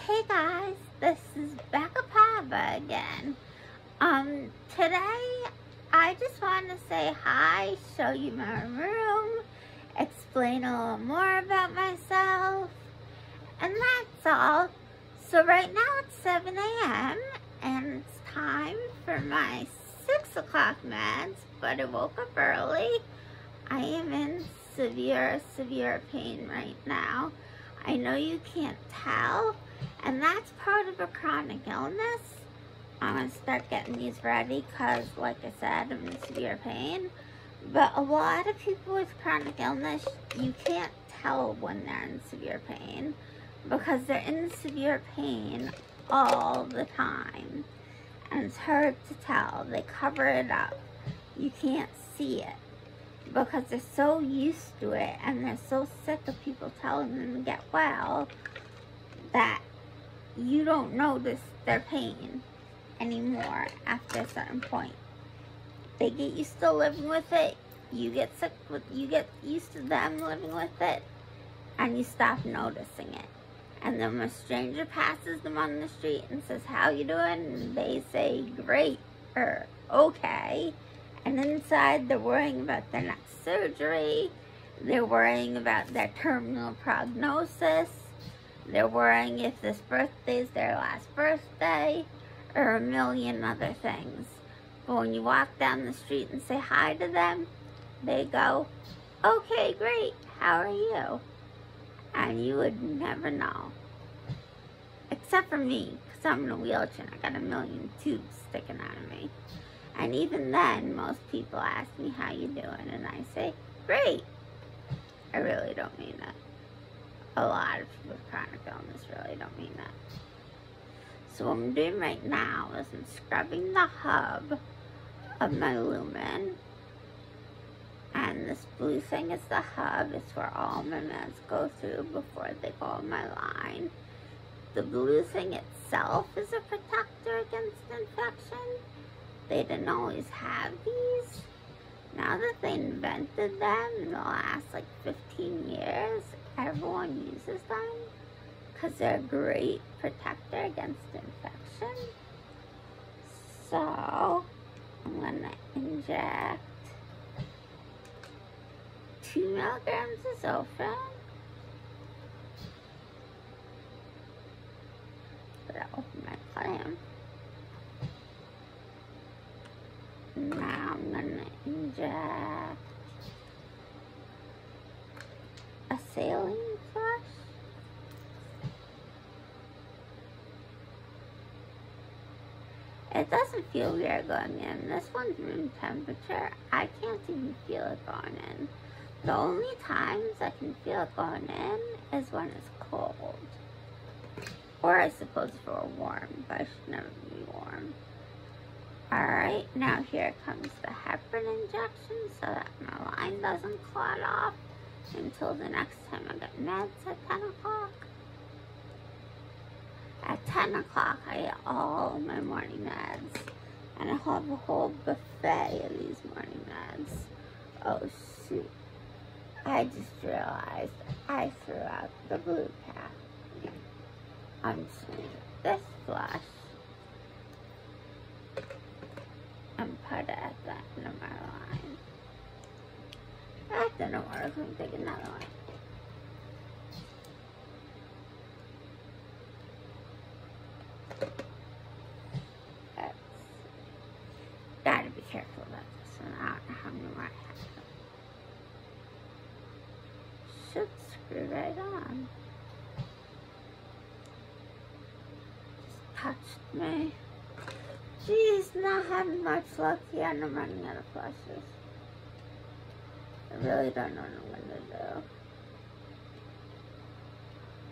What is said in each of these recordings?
Hey guys, this is Becca again. Today I just want to say hi, show you my room, explain a little more about myself, and that's all. So right now it's 7 a.m. and it's time for my 6 o'clock meds, but I woke up early. I am in severe pain right now. I know you can't tell, and that's part of a chronic illness. I'm going to start getting these ready because, like I said, I'm in severe pain. But a lot of people with chronic illness, you can't tell when they're in severe pain because they're in severe pain all the time. And it's hard to tell. They cover it up. You can't see it because they're so used to it and they're so sick of people telling them to get well that you don't notice their pain anymore after a certain point. They get used to living with it, you get used to them living with it, and you stop noticing it. And then when a stranger passes them on the street and says, "How you doing?" and they say, "Great," or "Okay," and inside they're worrying about their next surgery, they're worrying about their terminal prognosis, they're worrying if this birthday is their last birthday, or a million other things. But when you walk down the street and say hi to them, they go, "Okay, great, how are you?" And you would never know. Except for me, because I'm in a wheelchair and I got a million tubes sticking out of me. And even then, most people ask me, "How you doing?" and I say, "Great." I really don't mean that. A lot of people with chronic illness really don't mean that. So what I'm doing right now is I'm scrubbing the hub of my lumen. And this blue thing is the hub. It's where all my meds go through before they go on my line. The blue thing itself is a protector against infection. They didn't always have these. Now that they invented them in the last 15 years, everyone uses them because they're a great protector against infection. So I'm going to inject 2 milligrams of Zofran. Put that open my clamp. Now I'm going to inject a saline flush. It doesn't feel weird going in. This one's room temperature. I can't even feel it going in. The only times I can feel it going in is when it's cold. Or I suppose if it were warm, but I should never be warm. Alright, now here comes the heparin injection so that my line doesn't clot off until the next time I get meds at 10 o'clock. At 10 o'clock, I eat all my morning meds. And I have a whole buffet of these morning meds. Oh, shoot. I just realized I threw out the blue cap. I'm just going to get this flush and put it at the end of my line. That didn't work. I'm taking another one. Gotta be careful about this one. I don't know how many more I have. Should screw right on. Just touched me. Jeez, not having much luck here and I'm running out of flushes. I really don't know what I'm going to do.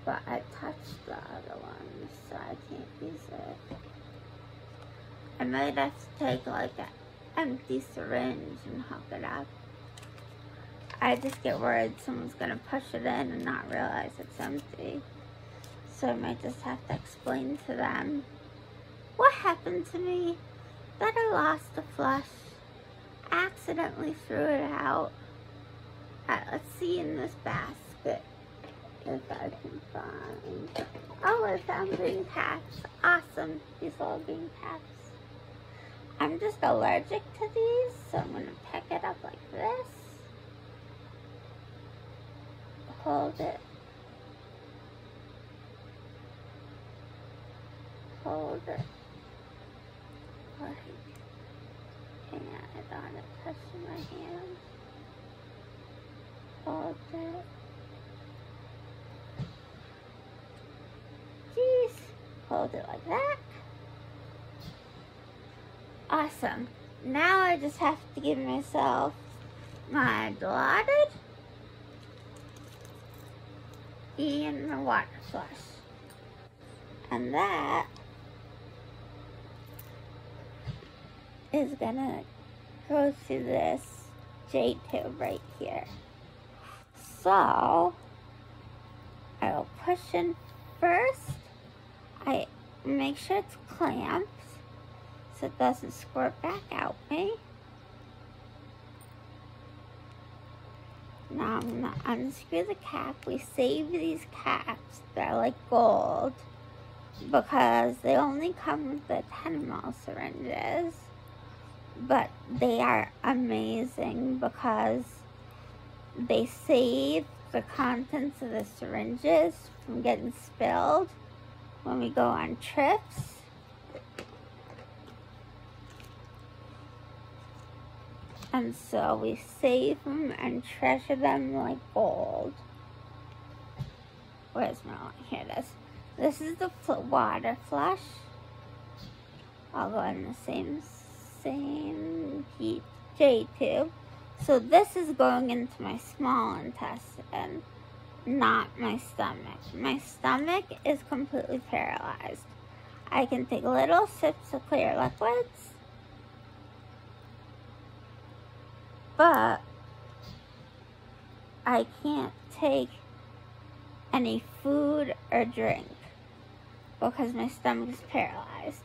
But I touched the other one, so I can't use it. I might have to take an empty syringe and hook it up. I just get worried someone's going to push it in and not realize it's empty. So I might just have to explain to them what happened to me, that I lost a flush, accidentally threw it out. Let's see in this basket. if I can find. Oh, I found green caps. Awesome. These little green caps. I'm just allergic to these, so I'm going to pick it up like this. Hold it. Hold it. Right. Hang on, I don't want it touching my hand. Hold it. Jeez. Hold it like that. Awesome. Now I just have to give myself my Dilaudid and my water flush. And that is gonna go through this J tube right here. So I will push in first. I make sure it's clamped so it doesn't squirt back out me. Now I'm gonna unscrew the cap. We save these caps. They're like gold because they only come with the 10 ml syringes. But they are amazing because they save the contents of the syringes from getting spilled when we go on trips. And so we save them and treasure them like gold. Where's my one? Here it is. This is the water flush. I'll go in the same J tube. So this is going into my small intestine, not my stomach. My stomach is completely paralyzed. I can take little sips of clear liquids, but I can't take any food or drink because my stomach is paralyzed.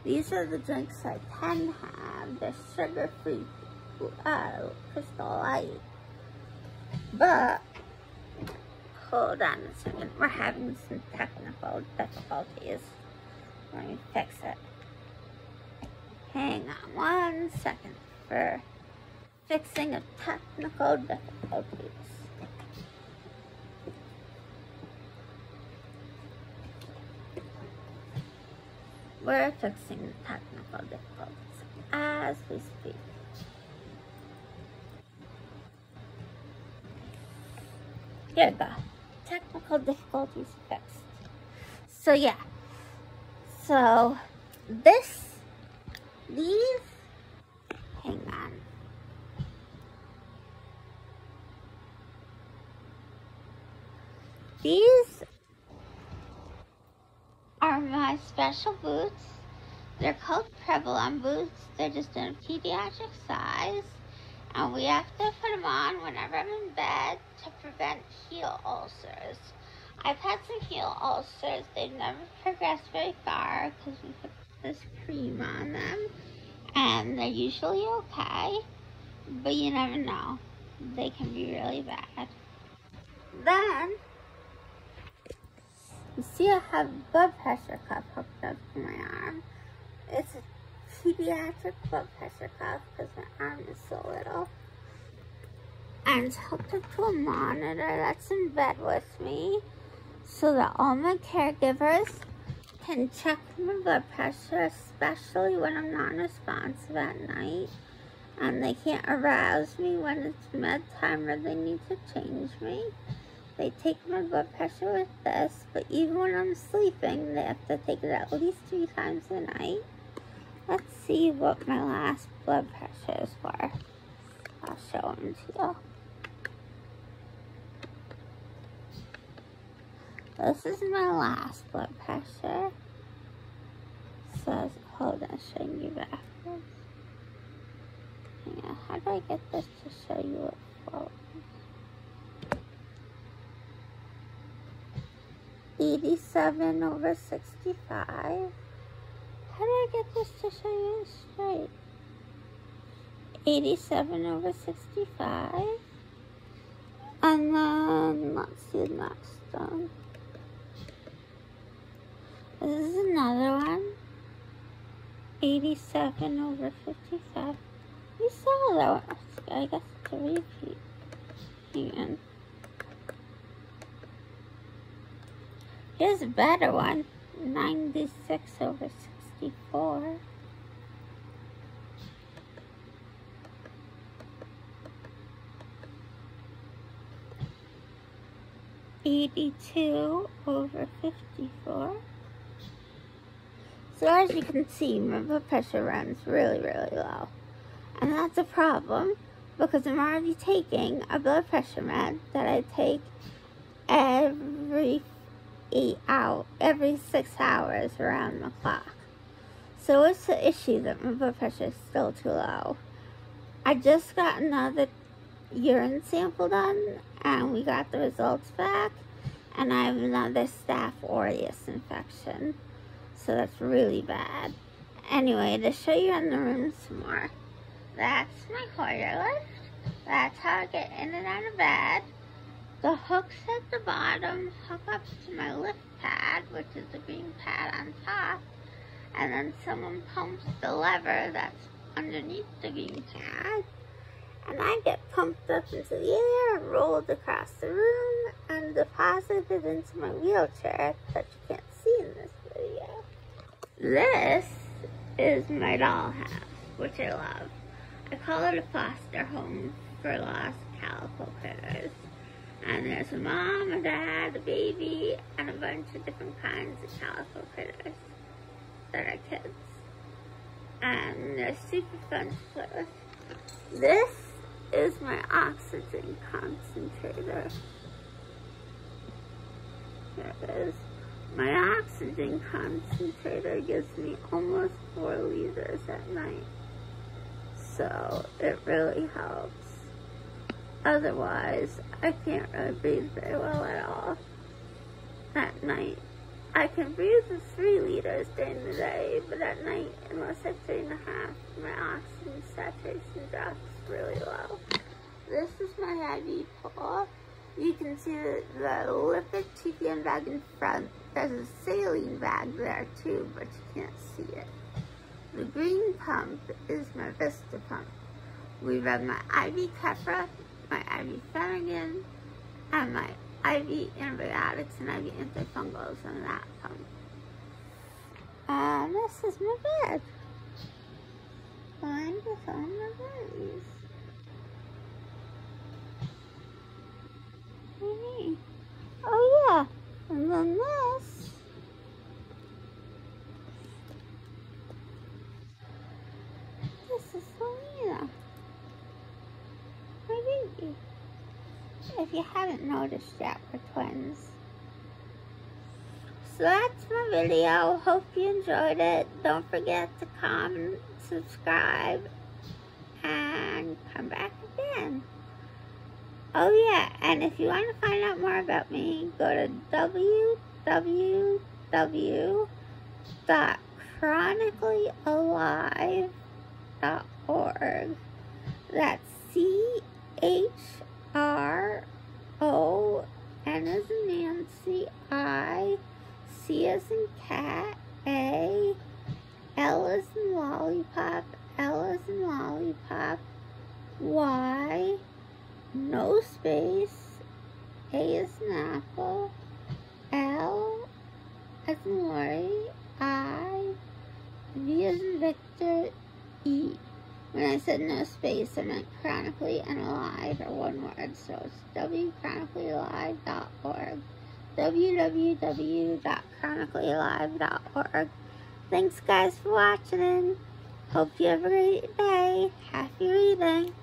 These are the drinks I can have. They're sugar-free, Crystal Light. But, hold on a second. We're having some technical difficulties. Let me fix it. Hang on 1 second for fixing a technical difficulties. We're fixing the technical difficulties as we speak. Here we go. Technical difficulties fixed. So yeah. So these, hang on. These are my special boots. They're called Prevalon boots. They're just in a pediatric size. And we have to put them on whenever I'm in bed to prevent heel ulcers. I've had some heel ulcers. They've never progressed very far because we put this cream on them. And they're usually okay. But you never know. They can be really bad. Then, you see I have a blood pressure cuff hooked up to my arm. It's a pediatric blood pressure cuff because my arm is so little. And it's hooked up to a monitor that's in bed with me so that all my caregivers can check my blood pressure, especially when I'm non-responsive at night. And they can't arouse me when it's bedtime or they need to change me. They take my blood pressure with this, but even when I'm sleeping, they have to take it at least 3 times a night. Let's see what my last blood pressures were. I'll show them to you. This is my last blood pressure. Says, hold on, showing you backwards. Hang on, how do I get this to show you it forward? 87/65. How do I get this to show you straight? 87/65. And then, let's see the next one. This is another one. 87/55. We saw that one. I guess it's a repeat. Hang on. Here's a better one. 96/64. (82/54). So as you can see, my blood pressure runs really, really low. And that's a problem because I'm already taking a blood pressure med that I take every 6 hours around the clock. So it's the issue that my blood pressure is still too low. I just got another urine sample done and we got the results back, and I have another Staph aureus infection. So that's really bad. Anyway, to show you in the room some more. That's my Hoyer lift. That's how I get in and out of bed. The hooks at the bottom hook up to my lift pad, which is the green pad on top. And then someone pumps the lever that's underneath the green pad. And I get pumped up into the air, rolled across the room, and deposited into my wheelchair that you can't see in this video. This is my dollhouse, which I love. I call it a foster home for lost calico critters. And there's a mom, a dad, a baby, and a bunch of different kinds of calico critters that are kids. And they're super fun to play with. This is my oxygen concentrator. There it is. My oxygen concentrator gives me almost 4 liters at night. So it really helps. Otherwise, I can't really breathe very well at all at night. I can breathe with 3 liters during the day, but at night, unless I 3.5, my oxygen saturation drops really low. This is my IV pole. You can see the lipid TPN bag in front. There's a saline bag there too, but you can't see it. The green pump is my Vista pump. We run my IV Keppra, my IV Phenergan, and my IV antibiotics and IV antifungals on that pump. And this is my bed. Lined with all my buddies. Oh yeah, and then this is Selena, my baby. If you haven't noticed yet, we're twins. So that's my video. Hope you enjoyed it. Don't forget to comment, subscribe, and come back again. Oh yeah, and if you want to find out more about me, go to www.chronicallyalive.org. That's CHRON as in Nancy, I, C as in cat, A, L as in lollipop, L as in lollipop, Y, no space, A as in apple, L as in Lori, I, V as in Victor, E. When I said no space, I meant chronically and alive are one word, so it's www.chronicallyalive.org. www.chronicallyalive.org. Thanks guys for watching. Hope you have a great day. Happy reading.